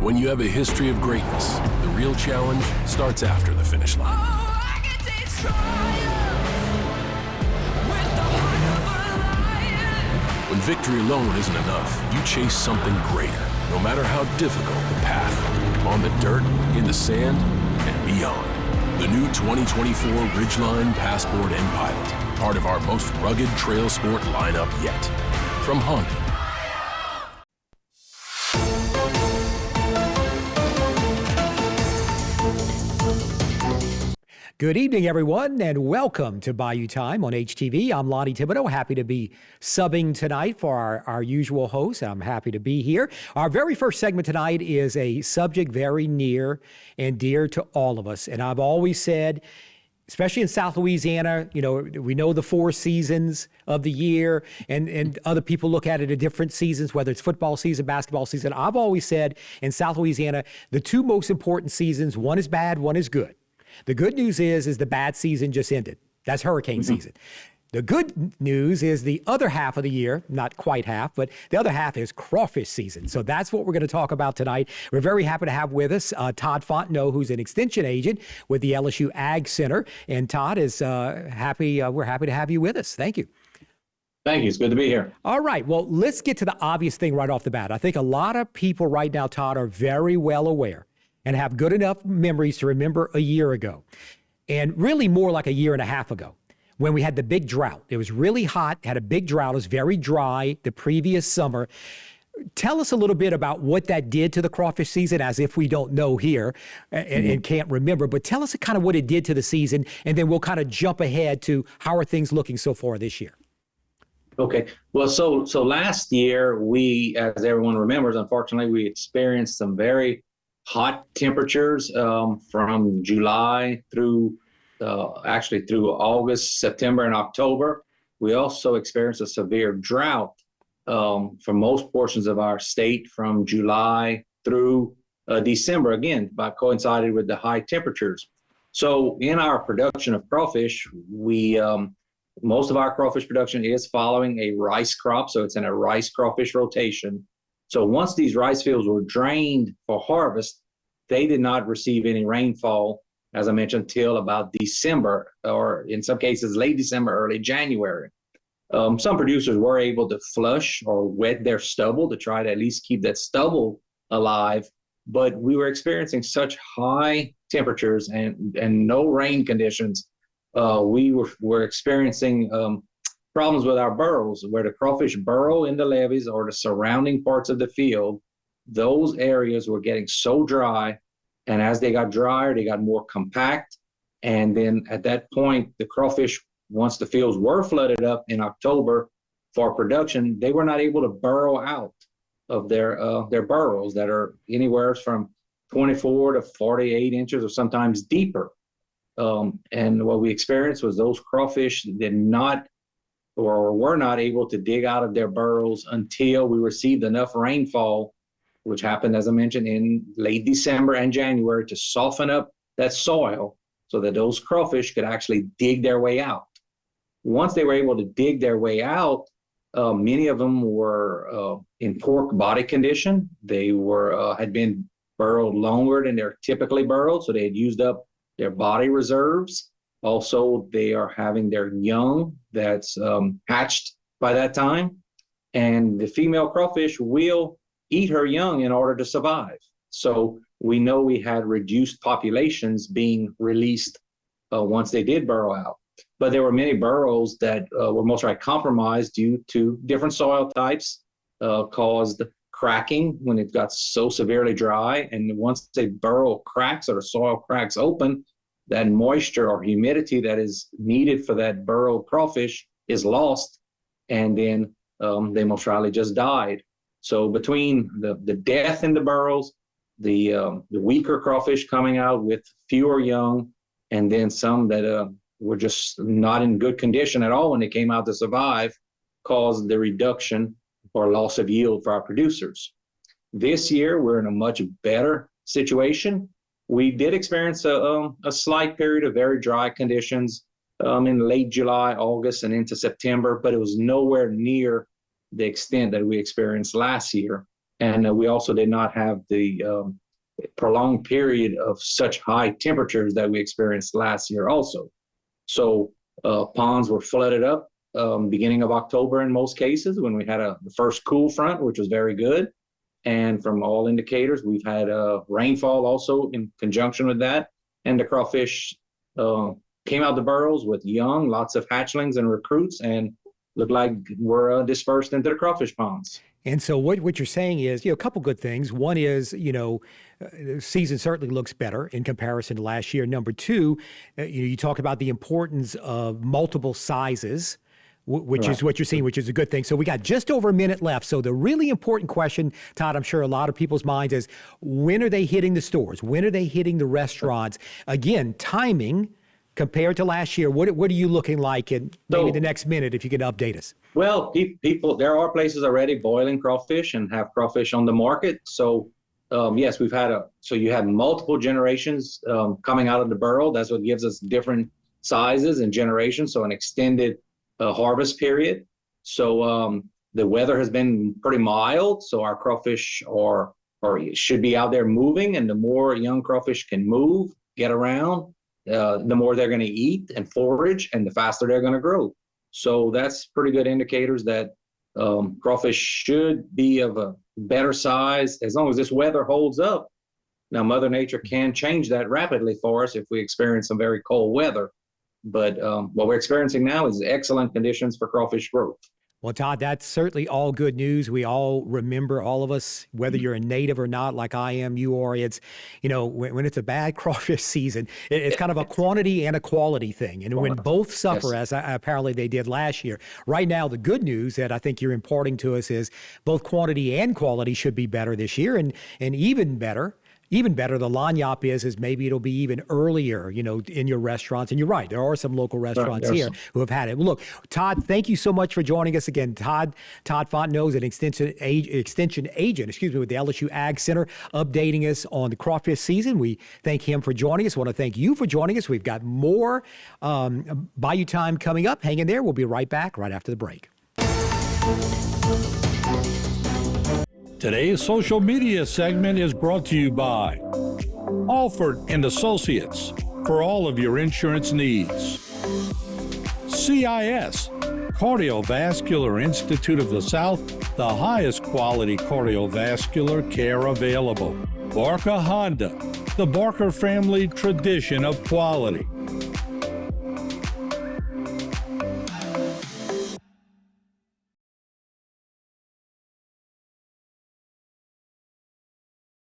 When you have a history of greatness, the real challenge starts after the finish line. I can taste triumph with the heart of a lion. When victory alone isn't enough, you chase something greater, no matter how difficult the path, on the dirt, in the sand, and beyond. The new 2024 Ridgeline Passport and Pilot, part of our most rugged trail sport lineup yet. From Honda. Good evening, everyone, and welcome to Bayou Time on HTV. I'm Lonnie Thibodeau, happy to be subbing tonight for our usual host. I'm happy to be here. Our very first segment tonight is a subject very near and dear to all of us. And I've always said, especially in South Louisiana, you know, we know the 4 seasons of the year, and other people look at it at different seasons, whether it's football season, basketball season. I've always said in South Louisiana, the 2 most important seasons, one is bad, one is good. The good news is the bad season just ended. That's hurricane season. The good news is the other half of the year, not quite half, but the other half is crawfish season. So that's what we're going to talk about tonight. We're very happy to have with us Todd Fontenot, who's an extension agent with the LSU Ag Center. And Todd is happy. We're happy to have you with us. Thank you. Thank you. It's good to be here. All right. Well, let's get to the obvious thing right off the bat. I think a lot of people right now, Todd, are very well aware and have good enough memories to remember a year ago, and really more like a year and a half ago, when we had the big drought. It was really hot, had a big drought. It was very dry the previous summer. Tell us a little bit about what that did to the crawfish season, as if we don't know here and can't remember, but tell us kind of what it did to the season, and then we'll kind of jump ahead to how are things looking so far this year. Okay. Well, so last year, we, as everyone remembers, unfortunately, we experienced some very hot temperatures from July through through August, September, and October. We also experienced a severe drought for most portions of our state from July through December, again, coincided with the high temperatures. So in our production of crawfish, we most of our crawfish production is following a rice crop, so it's in a rice crawfish rotation. So once these rice fields were drained for harvest, they did not receive any rainfall, as I mentioned, till about December, or in some cases, late December, early January. Some producers were able to flush or wet their stubble to try to at least keep that stubble alive, but we were experiencing such high temperatures and no rain conditions. We were experiencing problems with our burrows, where the crawfish burrow in the levees or the surrounding parts of the field. Those areas were getting so dry, and as they got drier, they got more compact. And then at that point, the crawfish, once the fields were flooded up in October for production, they were not able to burrow out of their burrows that are anywhere from 24 to 48 inches or sometimes deeper. And what we experienced was those crawfish did not or were not able to dig out of their burrows until we received enough rainfall, which happened, as I mentioned, in late December and January, to soften up that soil so that those crawfish could actually dig their way out. Once they were able to dig their way out, many of them were in poor body condition. They had been burrowed longer than they're typically burrowed, so they had used up their body reserves. Also, they are having their young that's hatched by that time, and the female crawfish will eat her young in order to survive. So we know we had reduced populations being released once they did burrow out. But there were many burrows that were most likely compromised due to different soil types, caused cracking when it got so severely dry. And once a burrow cracks or the soil cracks open, that moisture or humidity that is needed for that burrow crawfish is lost, and then they most likely just died. So between the death in the burrows, the weaker crawfish coming out with fewer young, and then some that were just not in good condition at all when they came out to survive, caused the reduction or loss of yield for our producers. This year, we're in a much better situation. We did experience a slight period of very dry conditions in late July, August, and into September, but it was nowhere near the extent that we experienced last year. And we also did not have the prolonged period of such high temperatures that we experienced last year also. So ponds were flooded up beginning of October in most cases when we had the first cool front, which was very good. And from all indicators, we've had rainfall also in conjunction with that. And the crawfish came out the burrows with young, lots of hatchlings and recruits, and looked like we're dispersed into the crawfish ponds. And so what you're saying is, a couple good things. One is, the season certainly looks better in comparison to last year. Number two, you talk about the importance of multiple sizes, which is what you're seeing, which is a good thing. So we got just over a minute left. So the really important question, Todd, I'm sure a lot of people's minds is, when are they hitting the stores? When are they hitting the restaurants? Again, timing compared to last year. What are you looking like in maybe the next minute, if you can update us? Well, people, there are places already boiling crawfish and have crawfish on the market. So yes, we've had so you have multiple generations coming out of the burrow. That's what gives us different sizes and generations. So an extended harvest period. So the weather has been pretty mild. So our crawfish should be out there moving, and the more young crawfish can move, get around, the more they're going to eat and forage, and the faster they're going to grow. So that's pretty good indicators that crawfish should be of a better size as long as this weather holds up. Now, Mother Nature can change that rapidly for us if we experience some very cold weather. But what we're experiencing now is excellent conditions for crawfish growth. Well, Todd, that's certainly all good news. We all remember, all of us, whether you're a native or not, like I am, you are, it's, when it's a bad crawfish season, it's kind of a quantity and a quality thing. And when both suffer, as apparently they did last year, right now, the good news that I think you're imparting to us is both quantity and quality should be better this year, and even better. Even better, the lagniappe is maybe it'll be even earlier, in your restaurants. And you're right, there are some local restaurants here who have had it. Look, Todd, thank you so much for joining us again. Todd Fontenot is an extension agent, with the LSU Ag Center, updating us on the crawfish season. We thank him for joining us. I want to thank you for joining us. We've got more Bayou Time coming up. Hang in there. We'll be right back right after the break. Today's social media segment is brought to you by Alford and Associates for all of your insurance needs. CIS, Cardiovascular Institute of the South, the highest quality cardiovascular care available. Barker Honda, the Barker family tradition of quality.